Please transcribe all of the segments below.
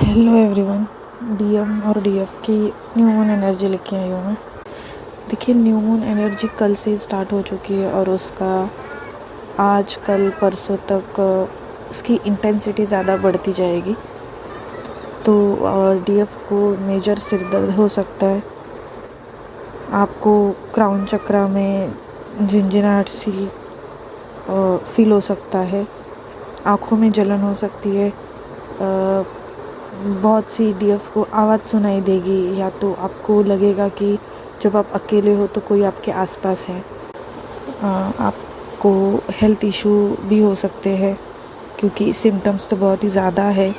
Hello everyone. DM और DF की new moon energy लेके आई हूँ मैं। देखिए, न्यू मून एनर्जी कल से स्टार्ट हो चुकी है और उसका आज कल परसों तक उसकी इंटेंसिटी ज़्यादा बढ़ती जाएगी। तो डीएफ्स को मेजर सिर दर्द हो सकता है। आपको क्राउन चक्रा में झिंझिनाहट सी फील हो सकता है। आँखों में जलन हो सकती है। बहुत सी डीएफ्स को आवाज़ सुनाई देगी, या तो आपको लगेगा कि जब आप अकेले हो तो कोई आपके आसपास है। आपको हेल्थ इशू भी हो सकते हैं क्योंकि सिम्टम्स तो बहुत ही ज़्यादा है।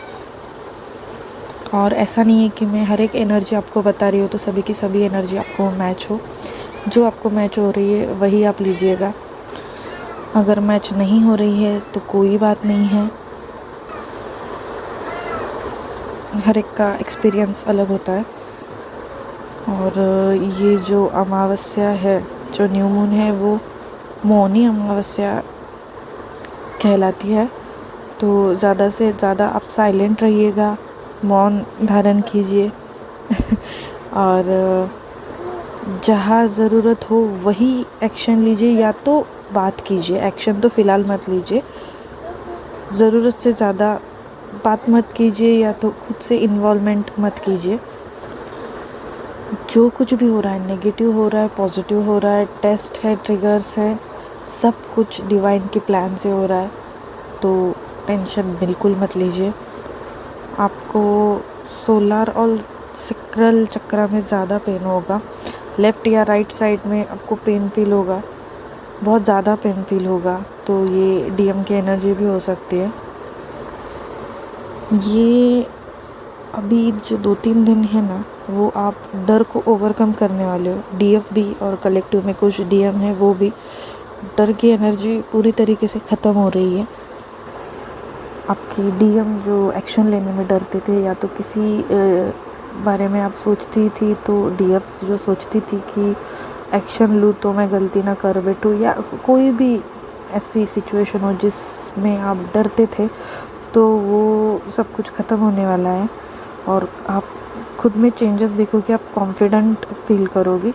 और ऐसा नहीं है कि मैं हर एक एनर्जी आपको बता रही हूँ तो सभी की सभी एनर्जी आपको मैच हो। जो आपको मैच हो रही है वही आप लीजिएगा। अगर मैच नहीं हो रही है तो कोई बात नहीं है। हर एक का एक्सपीरियंस अलग होता है। और ये जो अमावस्या है, जो न्यू मून है, वो मौनी अमावस्या कहलाती है। तो ज़्यादा से ज़्यादा आप साइलेंट रहिएगा, मौन धारण कीजिए और जहाँ ज़रूरत हो वही एक्शन लीजिए, या तो बात कीजिए। एक्शन तो फ़िलहाल मत लीजिए। ज़रूरत से ज़्यादा बात मत कीजिए या तो खुद से इन्वॉल्वमेंट मत कीजिए। जो कुछ भी हो रहा है, नेगेटिव हो रहा है, पॉजिटिव हो रहा है, टेस्ट है, ट्रिगर्स है, सब कुछ डिवाइन के प्लान से हो रहा है। तो टेंशन बिल्कुल मत लीजिए। आपको सोलर और सेक्रल चक्र में ज़्यादा पेन होगा। लेफ़्ट या राइट साइड में आपको पेन फील होगा, बहुत ज़्यादा पेन फील होगा। तो ये डीएम की एनर्जी भी हो सकती है। ये अभी जो 2-3 दिन है ना, वो आप डर को ओवरकम करने वाले हो। डीएफ भी और कलेक्टिव में कुछ डीएम है, वो भी डर की एनर्जी पूरी तरीके से ख़त्म हो रही है। आपके डीएम जो एक्शन लेने में डरते थे, या तो किसी बारे में आप सोचती थी, तो डीएफ्स जो सोचती थी कि एक्शन लूँ तो मैं गलती ना कर बैठूँ, या कोई भी ऐसी सिचुएशन हो जिसमें आप डरते थे, तो वो सब कुछ ख़त्म होने वाला है। और आप खुद में चेंजेस देखोगे, आप कॉन्फिडेंट फील करोगी।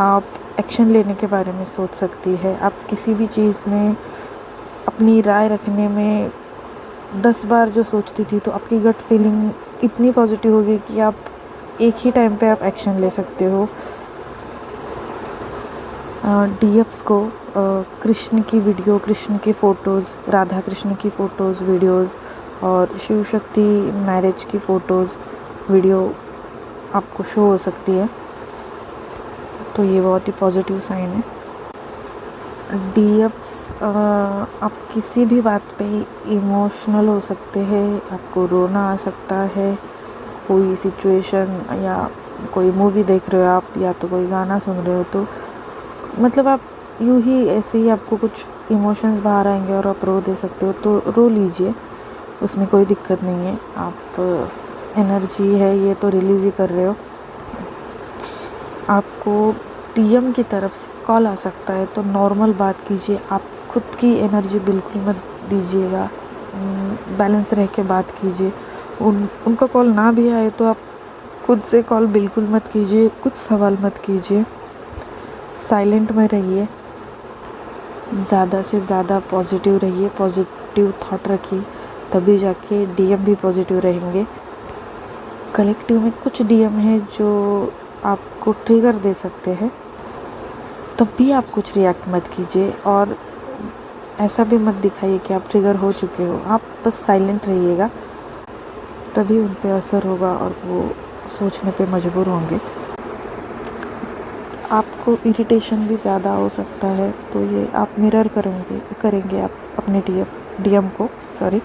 आप एक्शन लेने के बारे में सोच सकती है। आप किसी भी चीज़ में अपनी राय रखने में 10 बार जो सोचती थी, तो आपकी गट फीलिंग इतनी पॉजिटिव होगी कि आप एक ही टाइम पे आप एक्शन ले सकते हो। डीएफ्स को कृष्ण की वीडियो, कृष्ण की फ़ोटोज़, राधा कृष्ण की फ़ोटोज़, वीडियोज़ और शिव शक्ति मैरिज की फ़ोटोज़, वीडियो आपको शो हो सकती है। तो ये बहुत ही पॉजिटिव साइन है। डीएफ्स आप किसी भी बात पे इमोशनल हो सकते हैं। आपको रोना आ सकता है। कोई सिचुएशन या कोई मूवी देख रहे हो आप, या तो कोई गाना सुन रहे हो, तो मतलब आप यूँ ही ऐसे ही आपको कुछ इमोशंस बाहर आएंगे और आप रो दे सकते हो, तो रो लीजिए, उसमें कोई दिक्कत नहीं है। आप एनर्जी है ये तो रिलीज़ ही कर रहे हो। आपको डीएम की तरफ से कॉल आ सकता है, तो नॉर्मल बात कीजिए। आप खुद की एनर्जी बिल्कुल मत दीजिएगा। बैलेंस रह के बात कीजिए। उनका कॉल ना भी आए तो आप खुद से कॉल बिल्कुल मत कीजिए, कुछ सवाल मत कीजिए, साइलेंट में रहिए। ज़्यादा से ज़्यादा पॉजिटिव रहिए, पॉजिटिव थॉट रखिए, तभी जाके डीएम भी पॉजिटिव रहेंगे। कलेक्टिव में कुछ डीएम है जो आपको ट्रिगर दे सकते हैं, तब भी आप कुछ रिएक्ट मत कीजिए और ऐसा भी मत दिखाइए कि आप ट्रिगर हो चुके हो। आप बस साइलेंट रहिएगा, तभी उन पे असर होगा और वो सोचने पे मजबूर होंगे। आपको इरिटेशन भी ज़्यादा हो सकता है, तो ये आप मिरर करेंगे आप अपने डीएम को। सॉरी,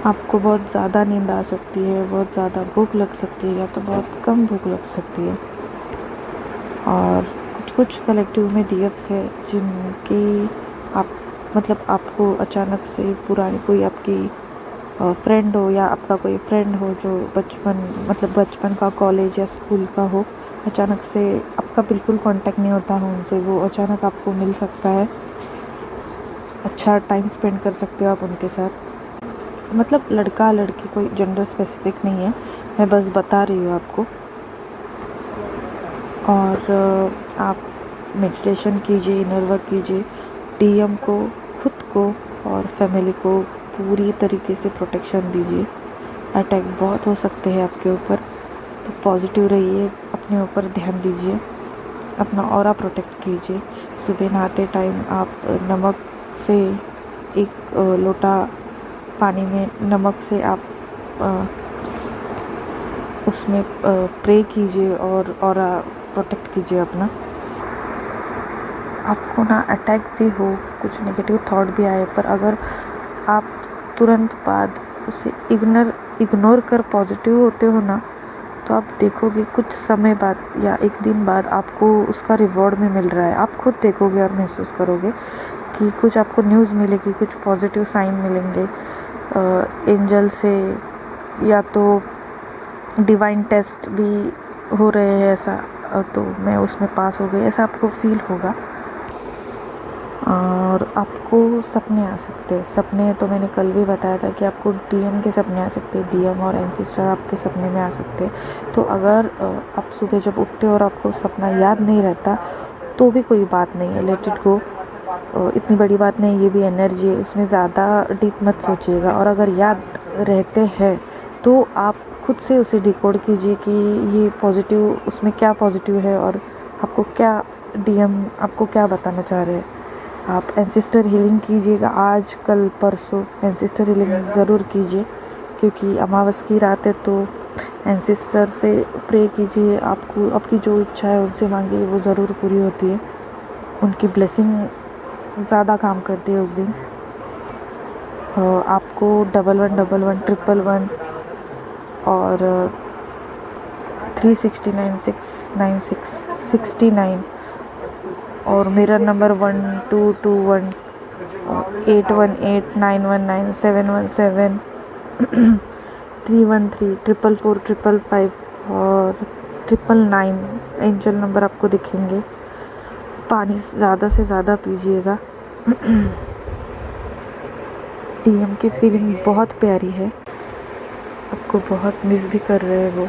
आपको बहुत ज़्यादा नींद आ सकती है, बहुत ज़्यादा भूख लग सकती है, या तो बहुत कम भूख लग सकती है। और कुछ कलेक्टिव में डीएफ्स है जिनकी आप मतलब आपको अचानक से पुरानी कोई आपकी फ्रेंड हो, या आपका कोई फ्रेंड हो जो बचपन का, कॉलेज या स्कूल का हो, अचानक से आपका बिल्कुल कांटेक्ट नहीं होता हो उनसे, वो अचानक आपको मिल सकता है। अच्छा टाइम स्पेंड कर सकते हो आप उनके साथ। मतलब लड़का लड़की कोई जेंडर स्पेसिफिक नहीं है, मैं बस बता रही हूँ आपको। और आप मेडिटेशन कीजिए, इनर वर्क कीजिए, डीएम को, खुद को और फैमिली को पूरी तरीके से प्रोटेक्शन दीजिए। अटैक बहुत हो सकते हैं आपके ऊपर, तो पॉजिटिव रहिए, अपने ऊपर ध्यान दीजिए, अपना ऑरा प्रोटेक्ट कीजिए। सुबह नहाते टाइम आप नमक से एक लोटा पानी में नमक से आप उसमें प्रे कीजिए और ऑरा प्रोटेक्ट कीजिए अपना। आपको ना अटैक भी हो, कुछ नेगेटिव थॉट भी आए, पर अगर आप तुरंत बाद उसे इग्नोर कर पॉजिटिव होते हो ना, तो आप देखोगे कुछ समय बाद या एक दिन बाद आपको उसका रिवॉर्ड में मिल रहा है। आप खुद देखोगे और महसूस करोगे कि कुछ आपको न्यूज़ मिलेगी, कुछ पॉजिटिव साइन मिलेंगे एंजल से, या तो डिवाइन टेस्ट भी हो रहे हैं ऐसा, तो मैं उसमें पास हो गई, ऐसा आपको फील होगा। और आपको सपने आ सकते हैं। सपने तो मैंने कल भी बताया था कि आपको डीएम के सपने आ सकते हैं, डीएम और एंसेस्टर आपके सपने में आ सकते हैं। तो अगर आप सुबह जब उठते हो और आपको सपना याद नहीं रहता, तो भी कोई बात नहीं है, लेट इट गो। इतनी बड़ी बात नहीं, ये भी एनर्जी है, उसमें ज़्यादा डीप मत सोचिएगा। और अगर याद रहते हैं तो आप खुद से उसे डिकोड कीजिए कि ये पॉजिटिव, उसमें क्या पॉजिटिव है और आपको क्या डीएम आपको क्या बताना चाह रहे हैं। आप एंसेस्टर हीलिंग कीजिएगा, आज कल परसों एंसेस्टर हीलिंग ज़रूर कीजिए, क्योंकि अमावस की रात है, तो एंसेस्टर से प्रे कीजिए। आपको आपकी जो इच्छा है उनसे मांगिए, वो ज़रूर पूरी होती है। उनकी ब्लेसिंग ज़्यादा काम करती है उस दिन। आपको 111111 और 369 696 69 और मिरर नंबर 1221 और 8189197117 313 444 555 और 999 एंजल नंबर आपको दिखेंगे। पानी ज़्यादा से ज़्यादा पीजिएगा। डीएम की फीलिंग बहुत प्यारी है, आपको बहुत मिस भी कर रहे हैं वो।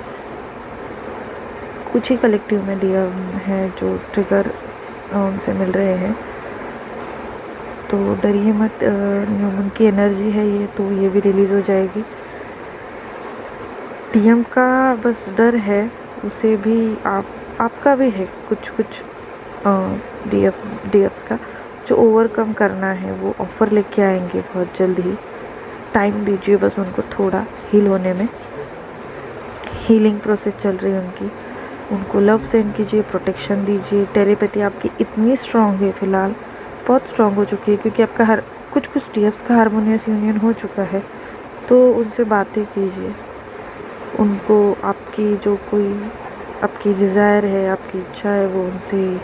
कुछ ही कलेक्टिव में डीएम है जो ट्रिगर उनसे मिल रहे हैं, तो डरिए मत। न्यूमन की एनर्जी है ये, तो ये भी रिलीज़ हो जाएगी। डीएम का बस डर है, उसे भी आपका भी है कुछ डीएफ्स का जो ओवरकम करना है। वो ऑफ़र लेके आएंगे बहुत जल्द ही, टाइम दीजिए बस उनको थोड़ा हील होने में। हीलिंग प्रोसेस चल रही है उनकी, उनको लव सेंड कीजिए, प्रोटेक्शन दीजिए। टेलीपैथी आपकी इतनी स्ट्रॉन्ग है, फ़िलहाल बहुत स्ट्रॉन्ग हो चुकी है, क्योंकि आपका कुछ डीएफ्स का हारमोनियस यूनियन हो चुका है। तो उनसे बातें कीजिए, उनको आपकी जो कोई आपकी डिज़ायर है, आपकी इच्छा है, वो उनसे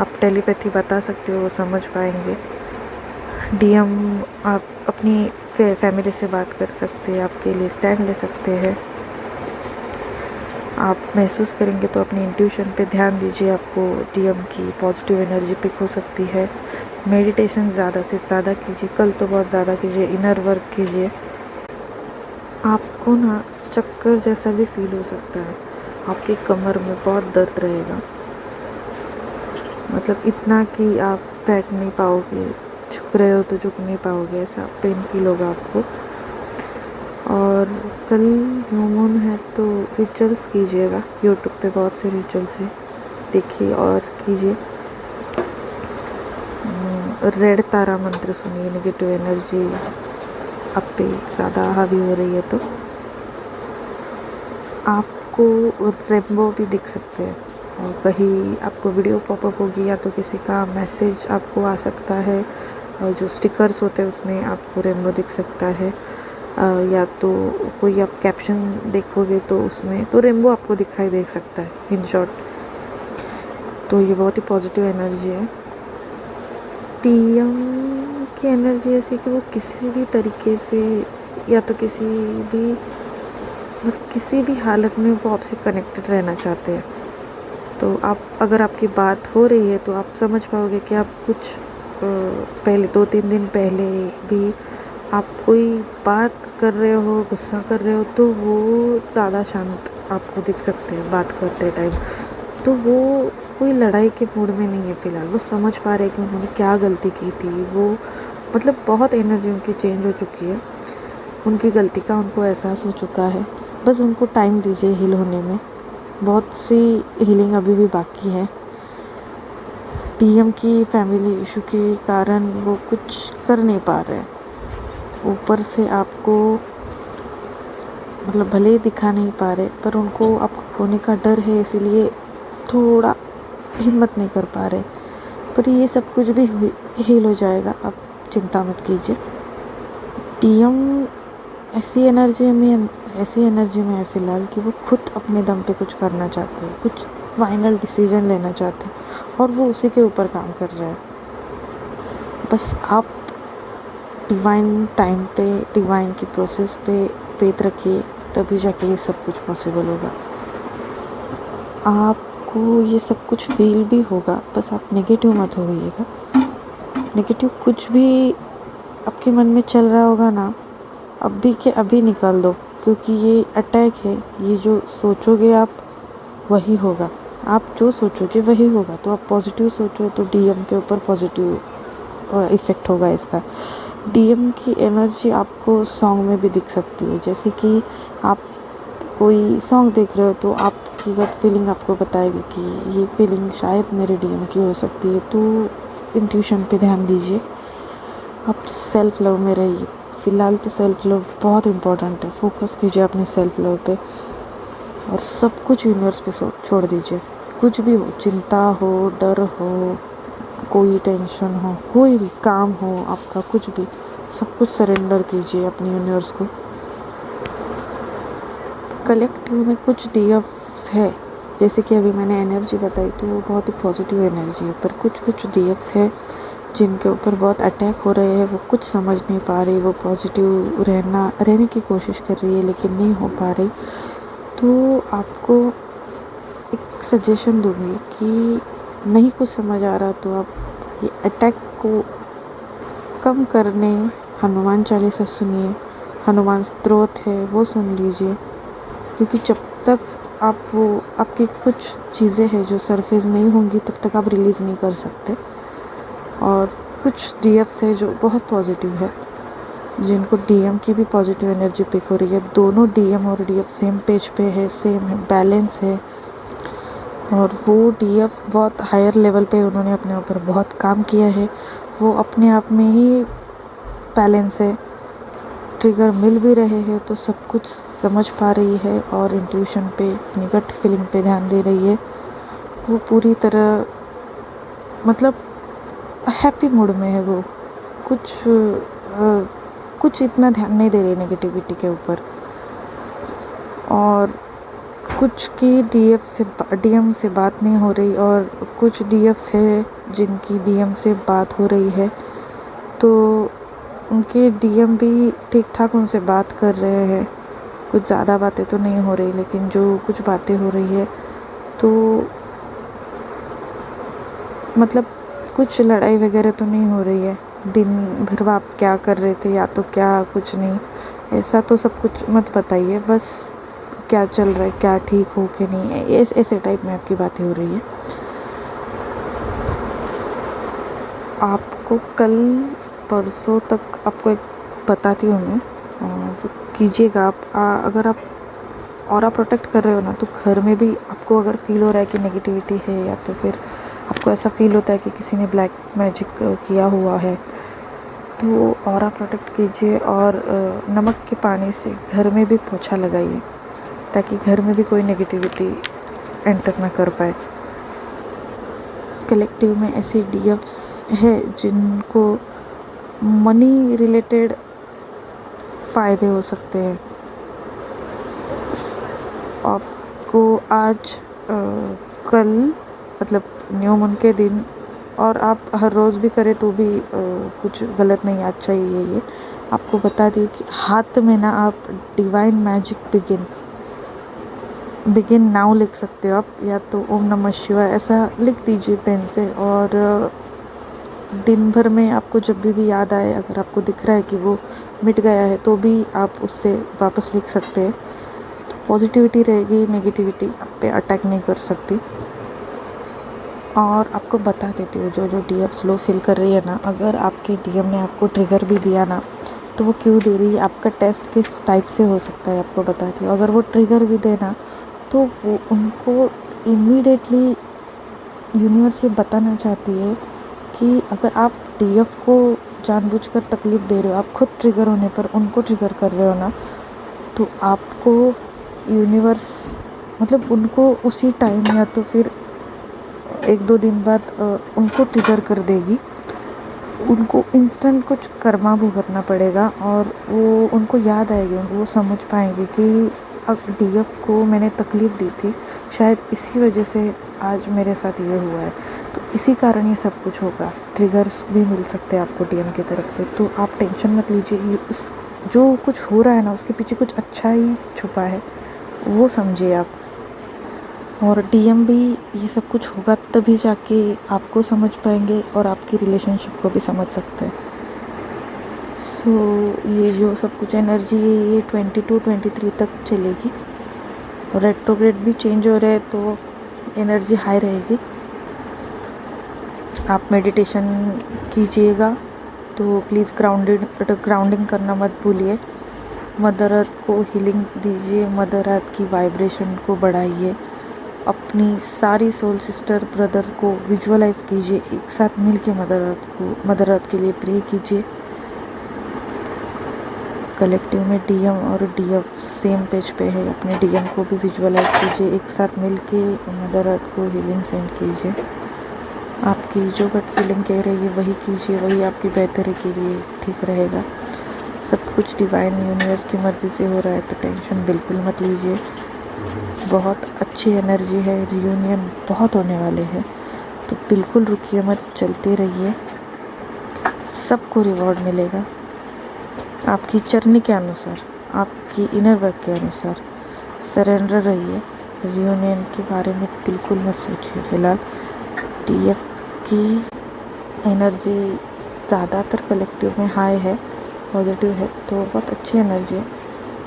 आप टेलीपैथी बता सकते हो, वो समझ पाएंगे। डीएम आप अपनी फैमिली से बात कर सकते हैं, आपके लिए स्टैंड ले सकते हैं। आप महसूस करेंगे तो अपनी इंट्यूशन पे ध्यान दीजिए, आपको डीएम की पॉजिटिव एनर्जी पिक हो सकती है। मेडिटेशन ज़्यादा से ज़्यादा कीजिए, कल तो बहुत ज़्यादा कीजिए, इनर वर्क कीजिए। आपको ना चक्कर जैसा भी फील हो सकता है, आपकी कमर में बहुत दर्द रहेगा, मतलब इतना कि आप बैठ नहीं पाओगे, झुक रहे हो तो झुक नहीं पाओगे, ऐसा पेन फील होगा आपको। और कल न्यू मून है, तो रिचुअल्स कीजिएगा, यूट्यूब पे बहुत से रिचुअल्स हैं, देखिए और कीजिए। रेड तारा मंत्र सुनिए, नेगेटिव एनर्जी आप पे ज़्यादा हावी हो रही है तो। आपको रेनबो भी दिख सकते हैं, और कहीं आपको वीडियो पॉपअप होगी, या तो किसी का मैसेज आपको आ सकता है, और जो स्टिकर्स होते हैं उसमें आपको रेनबो दिख सकता है, या तो कोई आप कैप्शन देखोगे तो उसमें तो रेनबो आपको दिखाई दे सकता है, इन शॉर्ट। तो ये बहुत ही पॉजिटिव एनर्जी है। डीएम की एनर्जी ऐसी कि वो किसी भी तरीके से, या तो किसी भी हालत में वो आपसे कनेक्टेड रहना चाहते हैं। तो आप अगर आपकी बात हो रही है तो आप समझ पाओगे कि आप कुछ पहले 2-3 दिन पहले भी आप कोई बात कर रहे हो, गुस्सा कर रहे हो, तो वो ज़्यादा शांत आपको दिख सकते हैं बात करते टाइम। तो वो कोई लड़ाई के मूड में नहीं है फ़िलहाल, वो समझ पा रहे हैं कि उन्होंने क्या गलती की थी। वो मतलब बहुत एनर्जी उनकी चेंज हो चुकी है, उनकी गलती का उनको एहसास हो चुका है। बस उनको टाइम दीजिए हील होने में, बहुत सी हीलिंग अभी भी बाकी है। डीएम की फैमिली इशू के कारण वो कुछ कर नहीं पा रहे हैं। ऊपर से आपको मतलब भले ही दिखा नहीं पा रहे, पर उनको आपको खोने का डर है, इसीलिए थोड़ा हिम्मत नहीं कर पा रहे। पर ये सब कुछ भी हील हो जाएगा, आप चिंता मत कीजिए। डीएम ऐसी एनर्जी में है फ़िलहाल कि वो खुद अपने दम पे कुछ करना चाहते हैं, कुछ फाइनल डिसीजन लेना चाहते हैं, और वो उसी के ऊपर काम कर रहे हैं। बस आप डिवाइन टाइम पे, डिवाइन की प्रोसेस पे फेथ रखिए, तभी जाके ये सब कुछ पॉसिबल होगा। आपको ये सब कुछ फील भी होगा, बस आप नेगेटिव मत होइएगा। नेगेटिव कुछ भी आपके मन में चल रहा होगा ना, अभी के अभी निकाल दो, क्योंकि ये अटैक है। ये जो सोचोगे आप वही होगा, आप जो सोचोगे वही होगा। तो आप पॉजिटिव सोचो तो डीएम के ऊपर पॉजिटिव इफ़ेक्ट होगा इसका। डीएम की एनर्जी आपको सॉन्ग में भी दिख सकती है, जैसे कि आप कोई सॉन्ग देख रहे हो तो आपकी गट फीलिंग आपको बताएगी कि ये फीलिंग शायद मेरे डीएम की हो सकती है। तो इंट्यूशन पे ध्यान दीजिए, आप सेल्फ लव में रहिए। फ़िलहाल तो सेल्फ लव बहुत इम्पोर्टेंट है, फोकस कीजिए अपने सेल्फ लव पे, और सब कुछ यूनिवर्स पे छोड़ दीजिए। कुछ भी हो, चिंता हो, डर हो, कोई टेंशन हो, कोई भी काम हो आपका, कुछ भी, सब कुछ सरेंडर कीजिए अपने यूनिवर्स को। कलेक्टिव में कुछ डीएफ्स है, जैसे कि अभी मैंने एनर्जी बताई तो वो बहुत ही पॉजिटिव एनर्जी है, पर कुछ डीएफ्स है जिनके ऊपर बहुत अटैक हो रहे हैं। वो कुछ समझ नहीं पा रही, वो पॉजिटिव रहने की कोशिश कर रही है लेकिन नहीं हो पा रही। तो आपको एक सजेशन दूँगी कि नहीं कुछ समझ आ रहा तो आप ये अटैक को कम करने हनुमान चालीसा सुनिए, हनुमान स्तोत्र है वो सुन लीजिए, क्योंकि जब तक आपकी कुछ चीज़ें हैं जो सरफेस नहीं होंगी तब तक आप रिलीज़ नहीं कर सकते। और कुछ डीएफ्स है जो बहुत पॉजिटिव है, जिनको डीएम की भी पॉजिटिव एनर्जी पिक हो रही है। दोनों डीएम और डीएफ सेम पेज पे है, सेम है, बैलेंस है। और वो डीएफ बहुत हायर लेवल पे उन्होंने अपने ऊपर बहुत काम किया है, वो अपने आप में ही बैलेंस है। ट्रिगर मिल भी रहे हैं तो सब कुछ समझ पा रही है, और इंट्यूशन पे, अपनी गट फीलिंग पे ध्यान दे रही है। वो पूरी तरह मतलब हैप्पी मूड में है। वो कुछ इतना ध्यान नहीं दे रही नेगेटिविटी के ऊपर। और कुछ की डीएम से बात नहीं हो रही, और कुछ डीएफ्स है जिनकी डीएम से बात हो रही है, तो उनके डीएम भी ठीक ठाक उनसे बात कर रहे हैं। कुछ ज़्यादा बातें तो नहीं हो रही, लेकिन जो कुछ बातें हो रही है तो मतलब कुछ लड़ाई वगैरह तो नहीं हो रही है। दिन भर आप क्या कर रहे थे या तो क्या कुछ नहीं, ऐसा तो सब कुछ मत बताइए, बस क्या चल रहा है, क्या ठीक हो कि नहीं, ऐसे टाइप में आपकी बातें हो रही है। आपको कल परसों तक आपको एक बताती हूँ मैं, वो कीजिएगा आप। अगर आप ऑरा प्रोटेक्ट कर रहे हो ना, तो घर में भी आपको अगर फील हो रहा है कि नेगेटिविटी है, या तो फिर आपको ऐसा फील होता है कि किसी ने ब्लैक मैजिक किया हुआ है, तो ऑरा प्रोटेक्ट कीजिए। और नमक के पानी से घर में भी पोछा लगाइए, ताकि घर में भी कोई नेगेटिविटी एंटर ना कर पाए। कलेक्टिव में ऐसे डीएफ्स है जिनको मनी रिलेटेड फ़ायदे हो सकते हैं। आपको आज कल मतलब न्यू मून के दिन, और आप हर रोज़ भी करें तो भी कुछ गलत नहीं, अच्छा ही है ये। आपको बता दी कि हाथ में ना आप डिवाइन मैजिक बिगिन नाउ लिख सकते हो आप, या तो ओम नमः शिवाय ऐसा लिख दीजिए पेन से। और दिन भर में आपको जब भी याद आए, अगर आपको दिख रहा है कि वो मिट गया है तो भी आप उससे वापस लिख सकते हैं। तो पॉजिटिविटी रहेगी, नेगेटिविटी आप पे अटैक नहीं कर सकती। और आपको बता देती हूँ, जो जो डीएफ स्लो फील कर रही है ना, अगर आपके डीएम ने आपको ट्रिगर भी दिया ना, तो वो क्यों दे रही है, आपका टेस्ट किस टाइप से हो सकता है आपको बताती हूँ। अगर वो ट्रिगर भी देना तो वो उनको इमीडिएटली यूनिवर्स ये बताना चाहती है कि अगर आप डीएफ को जानबूझकर तकलीफ़ दे रहे हो, आप खुद ट्रिगर होने पर उनको ट्रिगर कर रहे हो ना, तो आपको यूनिवर्स मतलब उनको उसी टाइम या तो फिर 1-2 दिन बाद उनको ट्रिगर कर देगी। उनको इंस्टेंट कुछ कर्मा भुगतना पड़ेगा और वो उनको याद आएगी, वो समझ पाएंगे कि अब डीएफ को मैंने तकलीफ़ दी थी, शायद इसी वजह से आज मेरे साथ ये हुआ है, तो इसी कारण ये सब कुछ होगा। ट्रिगर्स भी मिल सकते हैं आपको डीएम की तरफ से, तो आप टेंशन मत लीजिए। ये उस जो कुछ हो रहा है ना, उसके पीछे कुछ अच्छा ही छुपा है, वो समझिए आप। और डीएम भी ये सब कुछ होगा तभी जाके आपको समझ पाएंगे और आपकी रिलेशनशिप को भी समझ सकते हैं। सो ये जो सब कुछ एनर्जी है ये 22-23 तक चलेगी। रेट्रोग्रेड भी चेंज हो रहा है तो एनर्जी हाई रहेगी। आप मेडिटेशन कीजिएगा तो प्लीज़ ग्राउंडिंग करना मत भूलिए। मदर अर्थ को हीलिंग दीजिए, मदर अर्थ की वाइब्रेशन को बढ़ाइए। अपनी सारी सोल सिस्टर ब्रदर को विजुअलाइज कीजिए, एक साथ मिल के मदर अर्थ के लिए प्रे कीजिए। कलेक्टिव में डीएम और डीएफ सेम पेज पे है, अपने डीएम को भी विजुअलाइज कीजिए, एक साथ मिल के मदर अर्थ को हीलिंग सेंड कीजिए। आपकी जो गट फीलिंग कह रही है वही कीजिए, वही आपकी बेहतरी के लिए ठीक रहेगा। सब कुछ डिवाइन यूनिवर्स की मर्ज़ी से हो रहा है तो टेंशन बिल्कुल मत लीजिए। बहुत अच्छी एनर्जी है, रियूनियन बहुत होने वाले हैं, तो बिल्कुल रुकिए मत, चलते रहिए, सबको रिवॉर्ड मिलेगा आपकी जर्नी के अनुसार, आपकी इनर वर्क के अनुसार। सरेंडर रहिए, रियूनियन के बारे में बिल्कुल मत सोचिए फ़िलहाल। डीएफ की एनर्जी ज़्यादातर कलेक्टिव में हाई है, पॉजिटिव है, तो बहुत अच्छी एनर्जी है।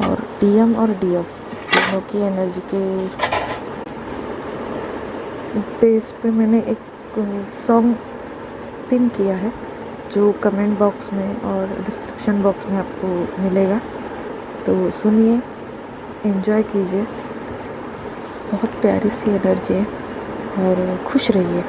और डीएम और डीएफ दोनों की एनर्जी के बेस पे मैंने एक सॉन्ग पिन किया है, जो कमेंट बॉक्स में और डिस्क्रिप्शन बॉक्स में आपको मिलेगा, तो सुनिए, एंजॉय कीजिए। बहुत प्यारी सी एनर्जी है और खुश रहिए।